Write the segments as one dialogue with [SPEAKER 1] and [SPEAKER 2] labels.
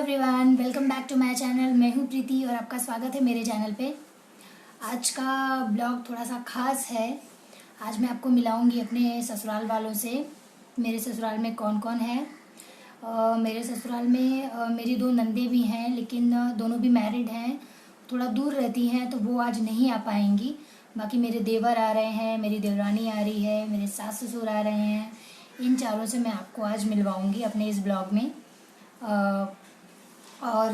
[SPEAKER 1] Everyone, welcome back to my channel. मैं हूं प्रीति और आपका स्वागत है मेरे चैनल पे। आज का ब्लॉग थोड़ा सा खास है। आज मैं आपको मिलाऊंगी अपने ससुराल वालों से। मेरे ससुराल में कौन कौन है। मेरे ससुराल में मेरी दो नंदे भी हैं, लेकिन दोनों भी मैरिड हैं, थोड़ा दूर रहती हैं, तो वो आज नहीं आ पाएंगी। बाकी मेरे देवर आ रहे हैं, मेरी देवरानी आ रही है, मेरे सास ससुर आ रहे हैं। इन चारों से मैं आपको आज मिलवाऊंगी अपने इस ब्लॉग में। और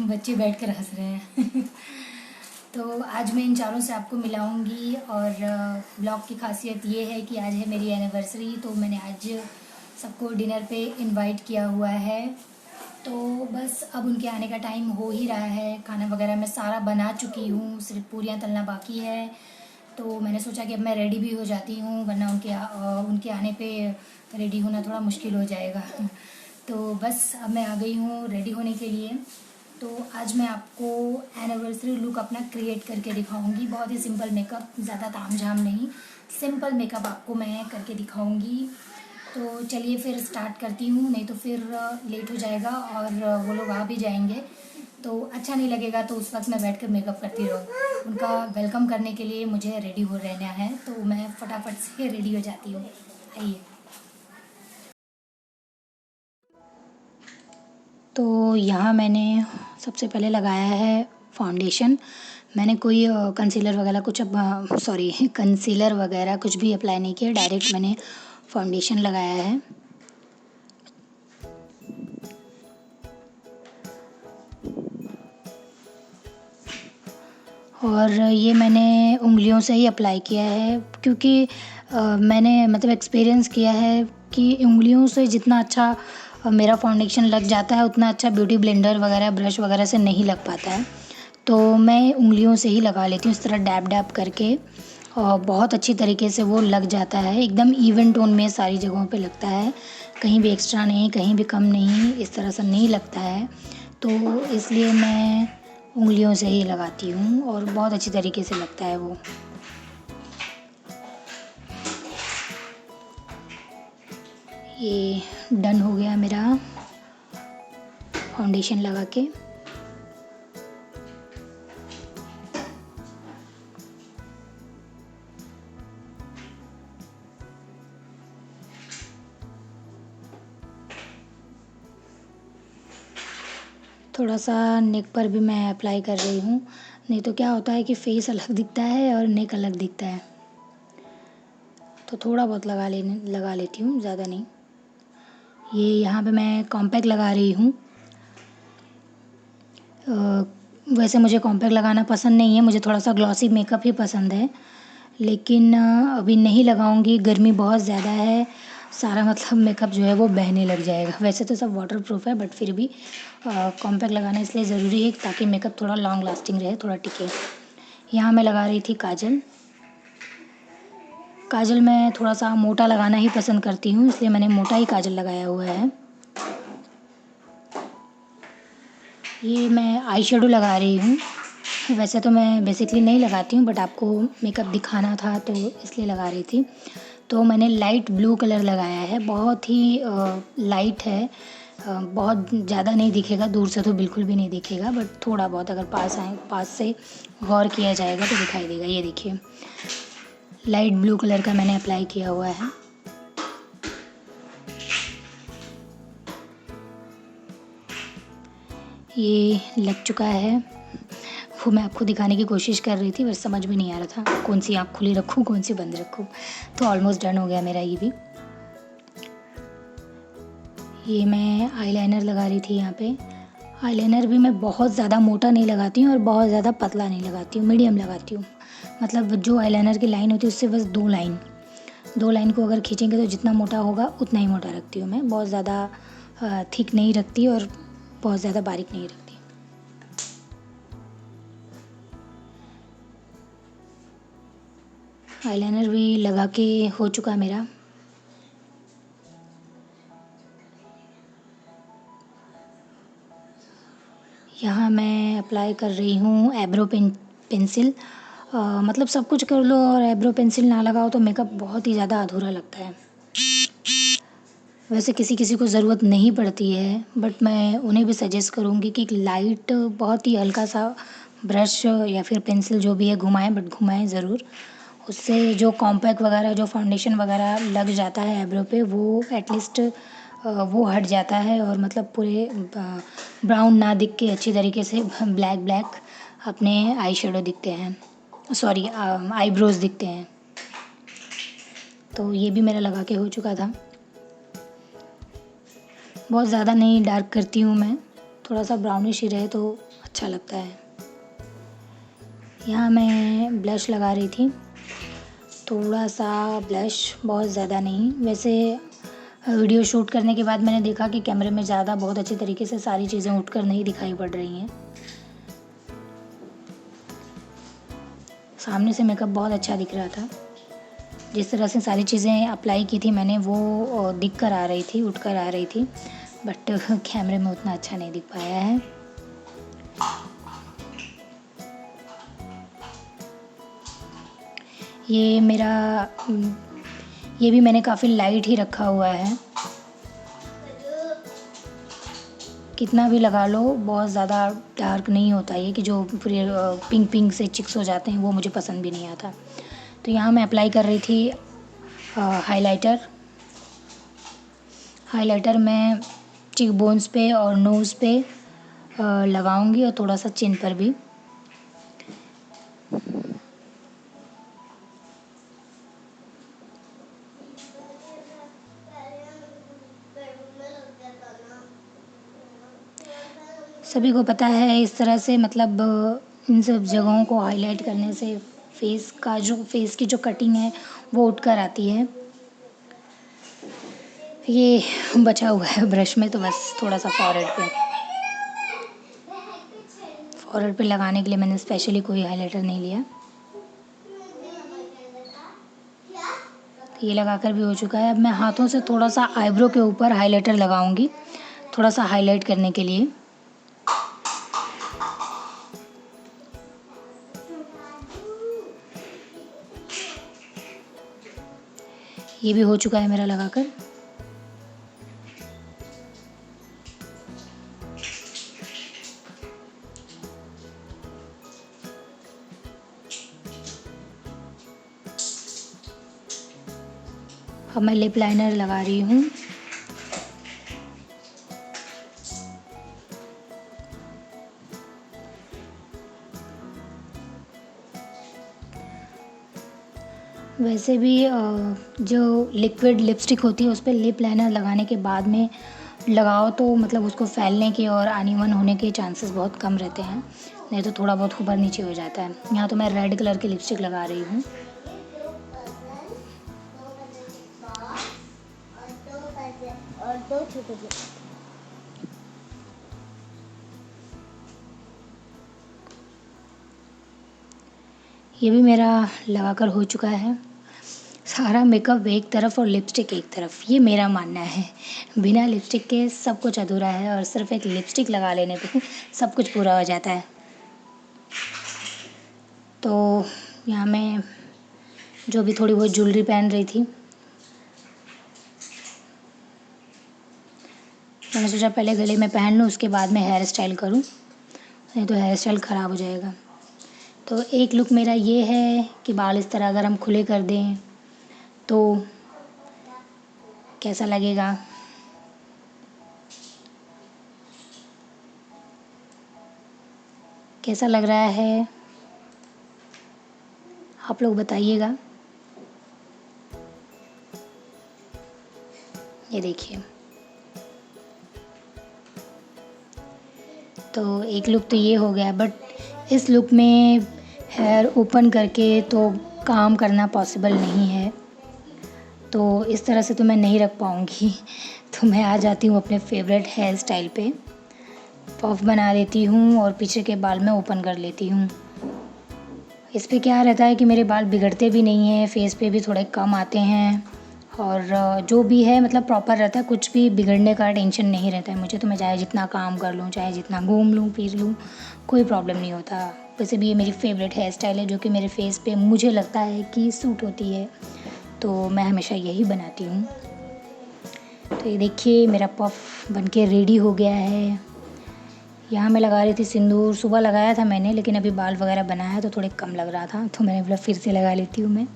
[SPEAKER 1] बच्चे बैठकर हंस रहे हैं। तो आज मैं इन चारों से आपको मिलाऊंगी। और ब्लॉग की खासियत ये है कि आज है मेरी एनिवर्सरी, तो मैंने आज सबको डिनर पे इनवाइट किया हुआ है। तो बस अब उनके आने का टाइम हो ही रहा है। खाना वगैरह मैं सारा बना चुकी हूँ, सिर्फ पूरियाँ तलना बाकी है। तो मैंने सोचा कि अब मैं रेडी भी हो जाती हूँ, वरना उनके आने पे रेडी होना थोड़ा मुश्किल हो जाएगा। तो बस अब मैं आ गई हूँ रेडी होने के लिए। तो आज मैं आपको एनिवर्सरी लुक अपना क्रिएट करके दिखाऊंगी। बहुत ही सिंपल मेकअप, ज़्यादा तामझाम नहीं, सिंपल मेकअप आपको मैं करके दिखाऊंगी। तो चलिए फिर स्टार्ट करती हूँ, नहीं तो फिर लेट हो जाएगा और वो लोग आ भी जाएंगे तो अच्छा नहीं लगेगा। तो उस वक्त मैं बैठ कर मेकअप करती रहूँ। उनका वेलकम करने के लिए मुझे रेडी हो रहना है, तो मैं फटाफट से रेडी हो जाती हूँ। आइए। तो यहाँ मैंने सबसे पहले लगाया है फाउंडेशन। मैंने कोई कंसीलर वगैरह कंसीलर वगैरह कुछ भी अप्लाई नहीं किया, डायरेक्ट मैंने फाउंडेशन लगाया है। और ये मैंने उंगलियों से ही अप्लाई किया है, क्योंकि मैंने मतलब एक्सपीरियंस किया है कि उंगलियों से जितना अच्छा मेरा फाउंडेशन लग जाता है, उतना अच्छा ब्यूटी ब्लेंडर वगैरह ब्रश वगैरह से नहीं लग पाता है। तो मैं उंगलियों से ही लगा लेती हूँ, इस तरह डैब डैब करके, और बहुत अच्छी तरीके से वो लग जाता है। एकदम इवन टोन में सारी जगहों पे लगता है, कहीं भी एक्स्ट्रा नहीं, कहीं भी कम नहीं, इस तरह से नहीं लगता है। तो इसलिए मैं उंगलियों से ही लगाती हूँ और बहुत अच्छी तरीके से लगता है वो। ये डन हो गया मेरा फाउंडेशन लगा के। थोड़ा सा नेक पर भी मैं अप्लाई कर रही हूँ, नहीं तो क्या होता है कि फेस अलग दिखता है और नेक अलग दिखता है। तो थोड़ा बहुत लगा लेती हूँ, ज़्यादा नहीं। ये यहाँ पे मैं कॉम्पैक्ट लगा रही हूँ। वैसे मुझे कॉम्पैक्ट लगाना पसंद नहीं है, मुझे थोड़ा सा ग्लॉसी मेकअप ही पसंद है, लेकिन अभी नहीं लगाऊंगी। गर्मी बहुत ज़्यादा है, सारा मतलब मेकअप जो है वो बहने लग जाएगा। वैसे तो सब वाटर प्रूफ है, बट फिर भी कॉम्पैक्ट लगाना इसलिए ज़रूरी है ताकि मेकअप थोड़ा लॉन्ग लास्टिंग रहे, थोड़ा टिके। यहाँ मैं लगा रही थी काजल। काजल मैं थोड़ा सा मोटा लगाना ही पसंद करती हूँ, इसलिए मैंने मोटा ही काजल लगाया हुआ है। ये मैं आई शेडो लगा रही हूँ। वैसे तो मैं बेसिकली नहीं लगाती हूँ, बट आपको मेकअप दिखाना था तो इसलिए लगा रही थी। तो मैंने लाइट ब्लू कलर लगाया है, बहुत ही लाइट है, बहुत ज़्यादा नहीं दिखेगा, दूर से तो बिल्कुल भी नहीं दिखेगा, बट थोड़ा बहुत अगर पास से गौर किया जाएगा तो दिखाई देगा। ये देखिए, लाइट ब्लू कलर का मैंने अप्लाई किया हुआ है। ये लग चुका है, वो मैं आपको दिखाने की कोशिश कर रही थी, बस समझ में नहीं आ रहा था कौन सी आँख खुली रखूँ कौन सी बंद रखूँ। तो ऑलमोस्ट डन हो गया मेरा ये भी। ये मैं आईलाइनर लगा रही थी यहाँ पे। आईलाइनर भी मैं बहुत ज़्यादा मोटा नहीं लगाती हूँ और बहुत ज़्यादा पतला नहीं लगाती हूँ, मीडियम लगाती हूँ। मतलब जो आईलाइनर की लाइन होती है उससे बस दो लाइन को अगर खींचेंगे तो जितना मोटा होगा उतना ही मोटा रखती हूँ मैं। बहुत ज़्यादा थिक नहीं रखती और बहुत ज़्यादा बारीक नहीं रखती। आईलाइनर भी लगा के हो चुका मेरा। यहाँ मैं अप्लाई कर रही हूँ एब्रो पेंसिल। मतलब सब कुछ कर लो और एब्रो पेंसिल ना लगाओ तो मेकअप बहुत ही ज़्यादा अधूरा लगता है। वैसे किसी किसी को ज़रूरत नहीं पड़ती है, बट मैं उन्हें भी सजेस्ट करूँगी कि एक लाइट बहुत ही हल्का सा ब्रश या फिर पेंसिल जो भी है घुमाएं, बट घुमाएं ज़रूर। उससे जो कॉम्पैक्ट वगैरह जो फाउंडेशन वगैरह लग जाता है आईब्रो पे, वो एटलीस्ट वो हट जाता है और मतलब पूरे ब्राउन ना दिख के अच्छी तरीके से ब्लैक ब्लैक अपने आई शेडो दिखते हैं, सॉरी आईब्रोज़ दिखते हैं। तो ये भी मेरा लगा के हो चुका था। बहुत ज़्यादा नहीं डार्क करती हूँ मैं, थोड़ा सा ब्राउनिश ही रहे तो अच्छा लगता है। यहाँ मैं ब्लश लगा रही थी, थोड़ा सा ब्लश, बहुत ज़्यादा नहीं। वैसे वीडियो शूट करने के बाद मैंने देखा कि कैमरे में ज़्यादा बहुत अच्छी तरीके से सारी चीज़ें उठकर नहीं दिखाई पड़ रही हैं। सामने से मेकअप बहुत अच्छा दिख रहा था, जिस तरह से सारी चीज़ें अप्लाई की थी मैंने वो दिख कर आ रही थी, उठ कर आ रही थी, बट कैमरे में उतना अच्छा नहीं दिख पाया है। ये मेरा ये भी मैंने काफ़ी लाइट ही रखा हुआ है, कितना भी लगा लो बहुत ज़्यादा डार्क नहीं होता ये, कि जो पूरे पिंक पिंक से चिक्स हो जाते हैं, वो मुझे पसंद भी नहीं आता। तो यहाँ मैं अप्लाई कर रही थी हाइलाइटर मैं चीक बोन्स पे और नोज़ पे लगाऊंगी और थोड़ा सा चिन पर भी। सभी को पता है इस तरह से मतलब इन सब जगहों को हाईलाइट करने से फेस की जो कटिंग है वो उठ कर आती है। ये बचा हुआ है ब्रश में, तो बस थोड़ा सा फॉरहेड पे लगाने के लिए मैंने स्पेशली कोई हाइलाइटर नहीं लिया। ये लगाकर भी हो चुका है। अब मैं हाथों से थोड़ा सा आईब्रो के ऊपर हाइलाइटर लगाऊंगी, थोड़ा सा हाईलाइट करने के लिए। ये भी हो चुका है मेरा लगाकर। अब मैं लिप लाइनर लगा रही हूँ। वैसे भी जो लिक्विड लिपस्टिक होती है उस पर लिप लाइनर लगाने के बाद में लगाओ तो मतलब उसको फैलने के और अनइवन होने के चांसेस बहुत कम रहते हैं, नहीं तो थोड़ा बहुत ऊपर नीचे हो जाता है। यहाँ तो मैं रेड कलर की लिपस्टिक लगा रही हूँ। ये भी मेरा लगाकर हो चुका है। सारा मेकअप एक तरफ और लिपस्टिक एक तरफ, ये मेरा मानना है। बिना लिपस्टिक के सब कुछ अधूरा है और सिर्फ एक लिपस्टिक लगा लेने पे सब कुछ पूरा हो जाता है। तो यहाँ मैं जो भी थोड़ी बहुत ज्वेलरी पहन रही थी, मैंने सोचा पहले गले में पहन लूँ, उसके बाद में हेयर स्टाइल करूँ, नहीं तो हेयर स्टाइल ख़राब हो जाएगा। तो एक लुक मेरा ये है कि बाल इस तरह अगर हम खुले कर दें तो कैसा लगेगा। कैसा लग रहा है आप लोग बताइएगा। ये देखिए, तो एक लुक तो ये हो गया, बट इस लुक में हेयर ओपन करके तो काम करना पॉसिबल नहीं है, तो इस तरह से तो मैं नहीं रख पाऊँगी। तो मैं आ जाती हूँ अपने फेवरेट हेयर स्टाइल पे, पफ बना देती हूँ और पीछे के बाल में ओपन कर लेती हूँ। इस पे क्या रहता है कि मेरे बाल बिगड़ते भी नहीं हैं, फेस पे भी थोड़े कम आते हैं और जो भी है मतलब प्रॉपर रहता है, कुछ भी बिगड़ने का टेंशन नहीं रहता है मुझे। तो मैं चाहे जितना काम कर लूँ, चाहे जितना घूम लूँ फिर लूँ, कोई प्रॉब्लम नहीं होता। वैसे भी ये मेरी फेवरेट हेयर स्टाइल है जो कि मेरे फेस पे मुझे लगता है कि सूट होती है, तो मैं हमेशा यही बनाती हूँ। तो ये देखिए मेरा पफ बनके रेडी हो गया है। यहाँ मैं लगा रही थी सिंदूर, सुबह लगाया था मैंने, लेकिन अभी बाल वगैरह बनाया तो थोड़े कम लग रहा था, तो मैंने बोला फिर से लगा लेती हूँ मैं।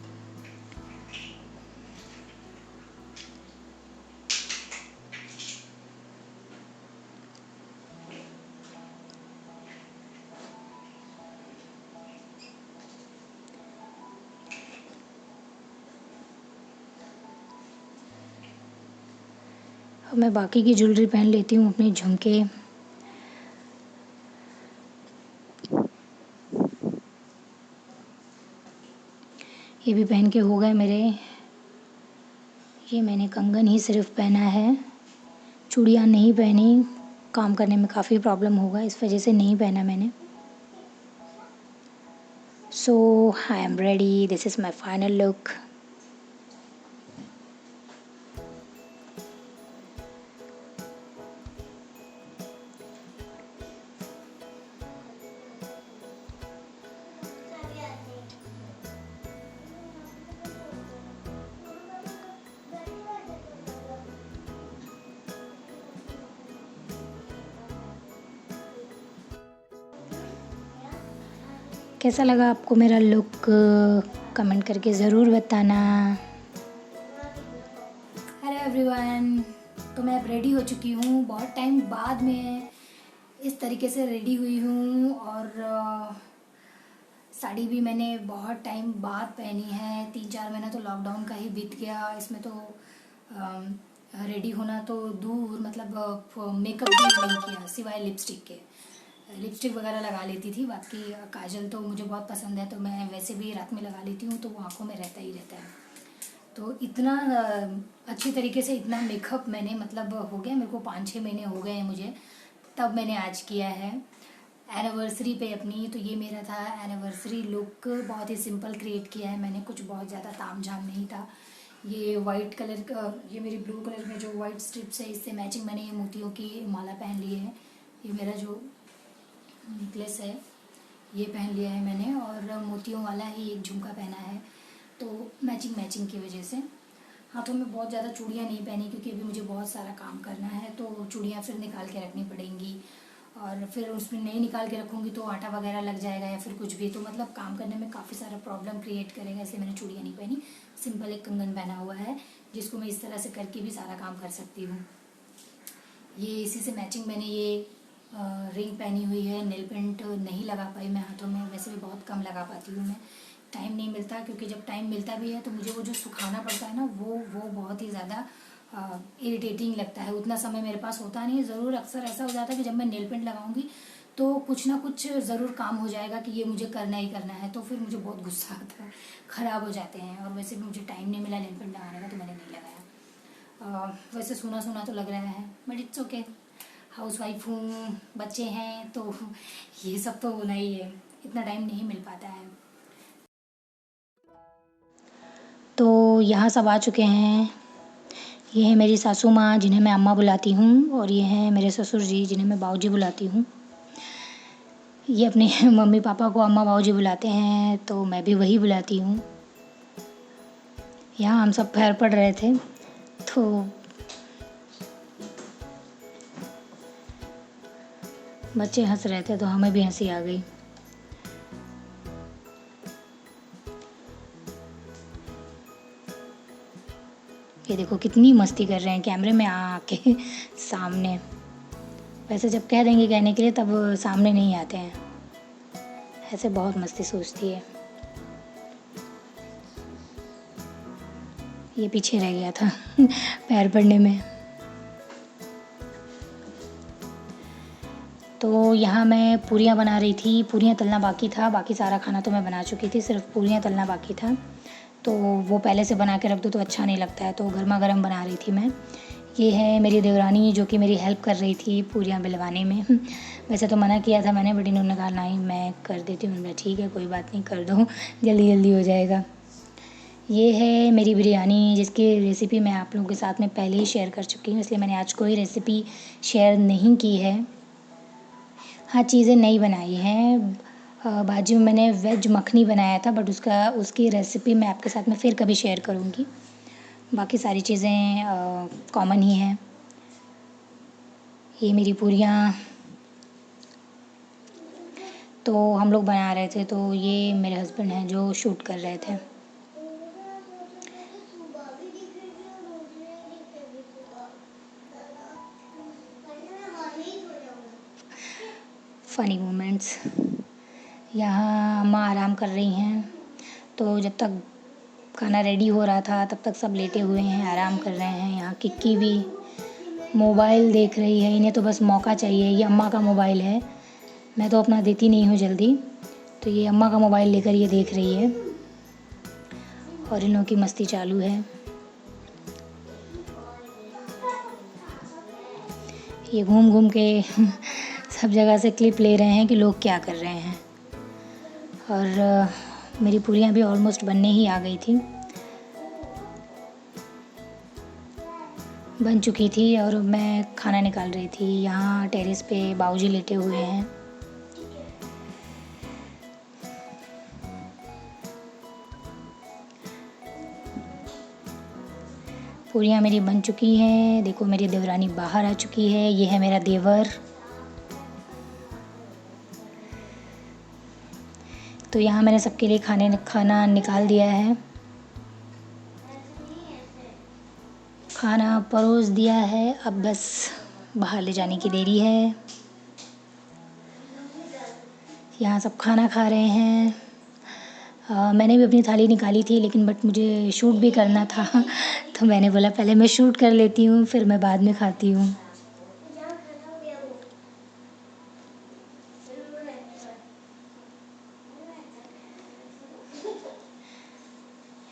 [SPEAKER 1] अब मैं बाकी की ज्वेलरी पहन लेती हूँ, अपने झुमके। ये भी पहन के हो गए मेरे। ये मैंने कंगन ही सिर्फ पहना है, चूड़ियाँ नहीं पहनी, काम करने में काफ़ी प्रॉब्लम होगा इस वजह से नहीं पहना मैंने। So I am ready, this is my final look. कैसा लगा आपको मेरा लुक, कमेंट करके ज़रूर बताना। हेलो एवरीवन, तो मैं अब रेडी हो चुकी हूँ। बहुत टाइम बाद मैं इस तरीके से रेडी हुई हूँ, और साड़ी भी मैंने बहुत टाइम बाद पहनी है। 3-4 महीना तो लॉकडाउन का ही बीत गया। इसमें तो रेडी होना तो दूर, मतलब मेकअप भी नहीं किया सिवाय लिपस्टिक के। लिपस्टिक वगैरह लगा लेती थी, बाकी काजल तो मुझे बहुत पसंद है, तो मैं वैसे भी रात में लगा लेती हूँ, तो वो आँखों में रहता ही रहता है। तो इतना अच्छी तरीके से इतना मेकअप मैंने, मतलब हो गया मेरे को 5-6 महीने हो गए हैं मुझे, तब मैंने आज किया है एनिवर्सरी पे अपनी। तो ये मेरा था एनिवर्सरी लुक, बहुत ही सिंपल क्रिएट किया है मैंने, कुछ बहुत ज़्यादा तामझाम नहीं था। ये वाइट कलर का, ये मेरी ब्लू कलर में जो वाइट स्ट्रिप्स है, इससे मैचिंग मैंने ये मोतियों की माला पहन ली है। ये मेरा जो नेकलेस है ये पहन लिया है मैंने, और मोतियों वाला ही एक झुमका पहना है, तो मैचिंग की वजह से। हाथों में बहुत ज़्यादा चूड़ियाँ नहीं पहनी, क्योंकि अभी मुझे बहुत सारा काम करना है, तो चूड़ियाँ फिर निकाल के रखनी पड़ेंगी, और फिर उसमें नहीं निकाल के रखूँगी तो आटा वगैरह लग जाएगा या फिर कुछ भी, तो मतलब काम करने में काफ़ी सारा प्रॉब्लम क्रिएट करेगा, इसलिए मैंने चूड़ियाँ नहीं पहनी। सिंपल एक कंगन पहना हुआ है, जिसको मैं इस तरह से करके भी सारा काम कर सकती हूँ। ये इसी से मैचिंग मैंने ये रिंग पहनी हुई है। नेल पेंट नहीं लगा पाई मैं हाथों में, वैसे भी बहुत कम लगा पाती हूँ मैं, टाइम नहीं मिलता, क्योंकि जब टाइम मिलता भी है तो मुझे वो जो सुखाना पड़ता है ना, वो बहुत ही ज़्यादा इरिटेटिंग लगता है। उतना समय मेरे पास होता नहीं है। ज़रूर अक्सर ऐसा हो जाता है कि जब मैं नेल पेंट लगाऊंगी तो कुछ ना कुछ ज़रूर काम हो जाएगा कि ये मुझे करना ही करना है, तो फिर मुझे बहुत गुस्सा आता है, ख़राब हो जाते हैं। और वैसे भी मुझे टाइम नहीं मिला नेल पेंट लगाने का, तो मैंने नहीं लगाया। वैसे सुना सुना तो लग रहा है, but it's okay, house wife हूँ, बच्चे हैं, तो ये सब तो होना ही है, इतना टाइम नहीं मिल पाता है। तो यहाँ सब आ चुके हैं। ये है मेरी सासू माँ, जिन्हें मैं अम्मा बुलाती हूँ, और ये हैं मेरे ससुर जी, जिन्हें मैं बाऊजी बुलाती हूँ। ये अपने मम्मी पापा को अम्मा बाऊजी बुलाते हैं, तो मैं भी वही बुलाती हूँ। यहाँ हम सब पैर पड़ रहे थे, तो बच्चे हंस रहे थे, तो हमें भी हंसी आ गई। ये देखो कितनी मस्ती कर रहे हैं कैमरे में आके सामने। वैसे जब कह देंगे कहने के लिए, तब सामने नहीं आते हैं। ऐसे बहुत मस्ती सोचती है। ये पीछे रह गया था पैर पड़ने में। तो यहाँ मैं पूरियाँ बना रही थी, पूरियाँ तलना बाकी था, बाकी सारा खाना तो मैं बना चुकी थी, सिर्फ पूरियाँ तलना बाकी था। तो वो पहले से बना के रख दो तो अच्छा नहीं लगता है, तो गर्मा गर्म बना रही थी मैं। ये है मेरी देवरानी, जो कि मेरी हेल्प कर रही थी पूरियाँ बेलवाने में वैसे तो मना किया था मैंने, बट इन्होंने कहा नहीं मैं कर देती हूँ। मैं ठीक है, कोई बात नहीं, कर दो, जल्दी जल्दी हो जाएगा। ये है मेरी बिरयानी, जिसकी रेसिपी मैं आप लोगों के साथ में पहले ही शेयर कर चुकी हूँ, इसलिए मैंने आज कोई रेसिपी शेयर नहीं की है। हाँ, चीज़ें नई बनाई हैं। बाजू में मैंने वेज मखनी बनाया था, बट उसकी रेसिपी मैं आपके साथ में फिर कभी शेयर करूँगी। बाकी सारी चीज़ें कॉमन ही हैं। ये मेरी पूरियाँ तो हम लोग बना रहे थे, तो ये मेरे हस्बैंड हैं जो शूट कर रहे थे। Funny moments. यहाँ अम्मा आराम कर रही हैं, तो जब तक खाना रेडी हो रहा था तब तक सब लेटे हुए हैं, आराम कर रहे हैं। यहाँ किक्की भी मोबाइल देख रही है, इन्हें तो बस मौका चाहिए। ये अम्मा का मोबाइल है, मैं तो अपना देती नहीं हूँ जल्दी, तो ये अम्मा का मोबाइल लेकर ये देख रही है और इन लोगों की मस्ती चालू है। ये घूम घूम के सब जगह से क्लिप ले रहे हैं कि लोग क्या कर रहे हैं। और मेरी पूरियाँ भी ऑलमोस्ट बनने ही आ गई थी, बन चुकी थी और मैं खाना निकाल रही थी। यहाँ टेरेस पे बाबूजी लेटे हुए हैं। पूरियाँ मेरी बन चुकी हैं। देखो मेरी देवरानी बाहर आ चुकी है, ये है मेरा देवर। तो यहाँ मैंने सबके लिए खाना निकाल दिया है, खाना परोस दिया है। अब बस बाहर ले जाने की देरी है। यहाँ सब खाना खा रहे हैं। मैंने भी अपनी थाली निकाली थी, लेकिन बट मुझे शूट भी करना था तो मैंने बोला पहले मैं शूट कर लेती हूँ, फिर मैं बाद में खाती हूँ।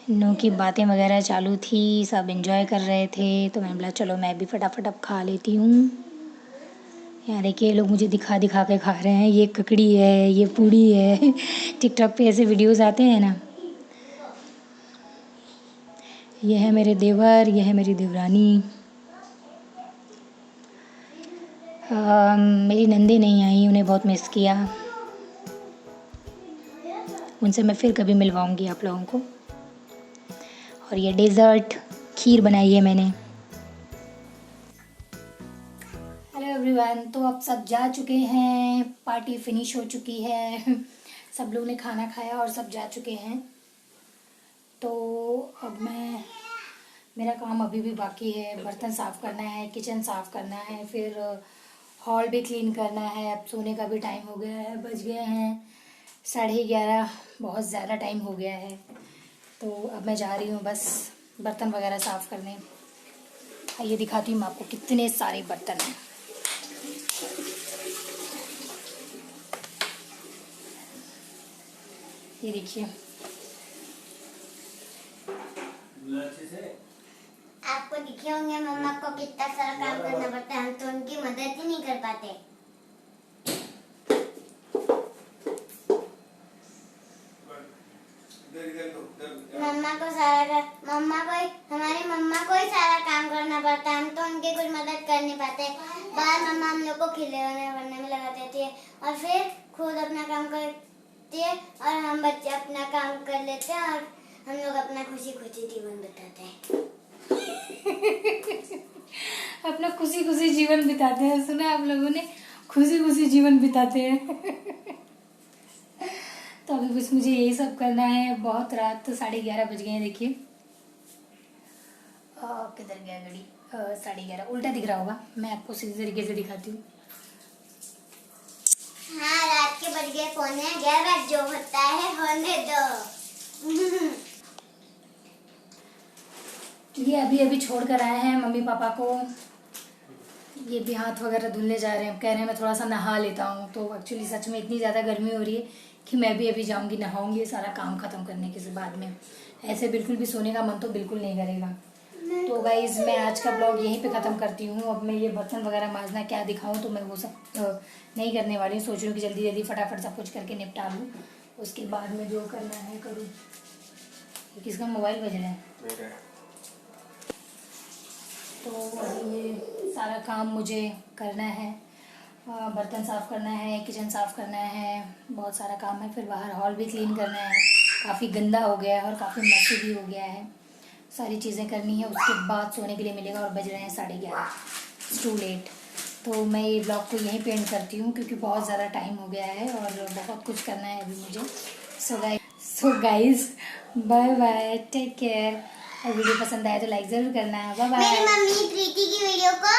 [SPEAKER 1] इन लोगों की बातें वगैरह चालू थी, सब एंजॉय कर रहे थे, तो मैंने बोला चलो मैं भी फटाफट अब खा लेती हूँ। यहाँ देखिए ये लोग मुझे दिखा दिखा के खा रहे हैं। ये ककड़ी है, ये पूड़ी है टिकटॉक पे ऐसे वीडियोस आते हैं ना। ये है मेरे देवर, ये है मेरी देवरानी। मेरी नंदी नहीं आई, उन्हें बहुत मिस किया। उनसे मैं फिर कभी मिलवाऊंगी आप लोगों को। और ये डेज़र्ट खीर बनाई है मैंने। हेलो एवरीवन, तो अब सब जा चुके हैं, पार्टी फिनिश हो चुकी है सब लोग ने खाना खाया और सब जा चुके हैं। तो अब मेरा काम अभी भी बाकी है। बर्तन साफ़ करना है, किचन साफ़ करना है, फिर हॉल भी क्लीन करना है। अब सोने का भी टाइम हो गया है, बज गए हैं 11:30, बहुत ज़्यादा टाइम हो गया है। तो अब मैं जा रही हूँ बस बर्तन वगैरह साफ़ करने। आइए दिखाती हूँ मैं आपको कितने सारे बर्तन हैं। ये देखिए,
[SPEAKER 2] आपको दिखे होंगे मम्मा को कितना सारा काम करना पड़ता है, हम तो उनकी मदद ही नहीं कर पाते। हमारी मम्मा को ही सारा काम करना पड़ता है, हम तो उनकी कुछ मदद कर नहीं पाते। बाहर मम्मा हम लोग को खिलौने बनने में लगा देती है और फिर खुद अपना काम करती है और हम बच्चे अपना काम कर लेते हैं और हम लोग अपना खुशी खुशी जीवन बिताते हैं।
[SPEAKER 1] अपना खुशी खुशी जीवन बिताते हैं। सुना आप लोगों ने, खुशी खुशी जीवन बिताते हैं तो अभी बस मुझे यही सब करना है। बहुत रात 11:30 बज गए हैं। देखिए किधर गया घड़ी, 11:30 उल्टा दिख रहा होगा, मैं आपको सीधी तरीके से दिखाती हूँ।
[SPEAKER 2] हाँ, रात के बज गए 11:15, जो होता है होने दो।
[SPEAKER 1] ये अभी अभी छोड़ कर आए हैं मम्मी पापा को। ये भी हाथ वगैरह धुलने जा रहे हैं, कह रहे हैं मैं थोड़ा सा नहा लेता हूँ। तो एक्चुअली सच में इतनी ज़्यादा गर्मी हो रही है कि मैं भी अभी जाऊँगी, नहाऊंगी सारा काम ख़त्म करने के बाद में। ऐसे बिल्कुल भी सोने का मन तो बिल्कुल नहीं करेगा। तो गाइज़ मैं आज का ब्लॉग यहीं पे ख़त्म करती हूँ। अब मैं ये बर्तन वगैरह मांजना क्या दिखाऊँ, तो मैं वो सब नहीं करने वाली हूँ। सोच रही हूँ कि जल्दी जल्दी फटाफट सब कुछ करके निपटा लूँ, उसके बाद में जो करना है करूँ। किसका मोबाइल बज रहा है? तो अभी ये सारा काम मुझे करना है। बर्तन साफ़ करना है, किचन साफ़ करना है, बहुत सारा काम है। फिर बाहर हॉल भी क्लीन करना है, काफ़ी गंदा हो गया है और काफ़ी मैसी भी हो गया है। सारी चीज़ें करनी है, उसके बाद सोने के लिए मिलेगा। और बज रहे हैं 11:30, टू लेट। तो मैं ये ब्लॉग को यहीं पेंड करती हूँ क्योंकि बहुत ज़्यादा टाइम हो गया है और बहुत कुछ करना है अभी मुझे। So guys bye bye, take care. और वीडियो पसंद आए तो लाइक ज़रूर करना। Bye bye.
[SPEAKER 2] मेरी मम्मी प्रीति की वीडियो को